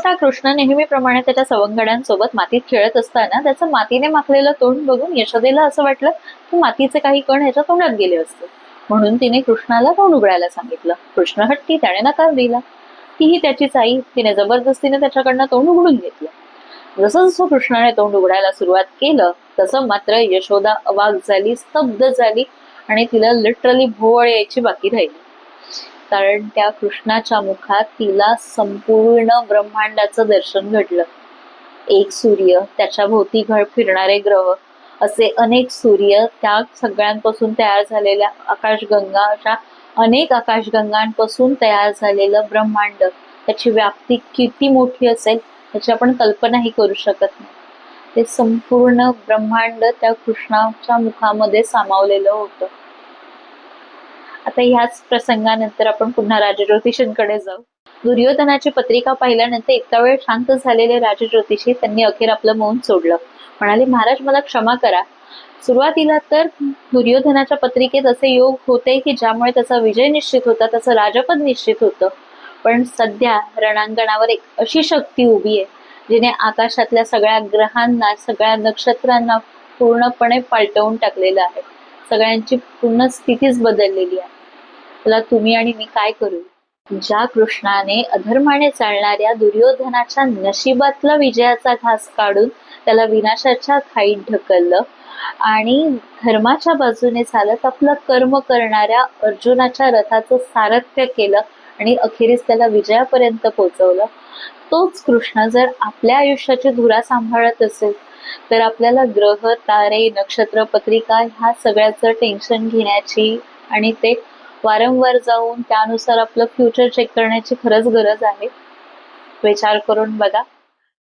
त्या कृष्ण नेहमीप्रमाणे त्याच्या सवंगड्यांसोबत मातीत खेळत असताना त्याचं मातीने माखलेलं तोंड बघून यशोदेला असं वाटलं की मातीचे काही कण ह्याच्या तोंडात गेले असते, म्हणून तिने कृष्णाला तोंड उघडायला सांगितलं. कृष्ण हट्टी, त्याने नकार दिला. तीही त्याचीच आई, तिने जबरदस्तीने त्याच्याकडनं तोंड उघडून घेतलं. जसं जसं कृष्णाने तोंड उघडायला सुरुवात केलं तसं मात्र यशोदा अवाक झाली, स्तब्ध झाली आणि तिला लिटरली भोवळ यायची बाकी राहिली. कारण त्या कृष्णाच्या मुखात तिला संपूर्ण ब्रह्मांडाचं दर्शन घडलं. एक सूर्य, त्याच्या भोवती फिरणारे ग्रह, असे अनेक सूर्य, त्या सगळ्यांपासून तयार झालेल्या आकाशगंगा, अशा अनेक आकाशगंगांपासून तयार झालेलं ब्रह्मांड, त्याची व्याप्ती किती मोठी असेल त्याची आपण कल्पनाही करू शकत नाही. ते संपूर्ण ब्रह्मांड त्या कृष्णाच्या मुखामध्ये सामावलेलं होतं. आता ह्याच प्रसंगानंतर आपण पुन्हा राजा ज्योतिषींकडे जाऊ. दुर्योधनाची पत्रिका पाहिल्यानंतर इतका वेळ शांत झालेले राजा ज्योतिषी त्यांनी अखेर आपलं मौन सोडलं. म्हणाले, महाराज मला क्षमा करा. सुरुवातीला तर दुर्योधनाच्या पत्रिकेत असे योग होते की ज्यामुळे त्याचा विजय निश्चित होता, त्याचं राजपद निश्चित होतं. पण सध्या रणांगणावर एक अशी शक्ती उभी आहे जिने आकाशातल्या सगळ्या ग्रहांना, सगळ्या नक्षत्रांना पूर्णपणे पालटवून टाकलेलं आहे. सगळ्यांची पूर्ण स्थितीच बदललेली आहे. त्याला तुम्ही आणि मी काय करू? ज्या कृष्णाने अधर्माने चालणाऱ्या दुर्योधनाच्या नशिबातला विजयाचा घास काढून त्याला विनाशाच्या खाईत ढकललं आणि धर्माच्या बाजूने चालत आपलं कर्म करणाऱ्या अर्जुनाच्या रथाचं सारथ्य केलं आणि अखेरीस त्याला विजयापर्यंत पोहोचवलं, तोच कृष्ण जर आपल्या आयुष्याची धुरा सांभाळत असेल तर आपल्याला ग्रह, तारे, नक्षत्र, पत्रिका ह्या सगळ्याचं टेन्शन घेण्याची आणि ते वारंवार जाऊन त्यानुसार आपलं फ्युचर चेक करण्याची खरंच गरज आहे. विचार करून बघा.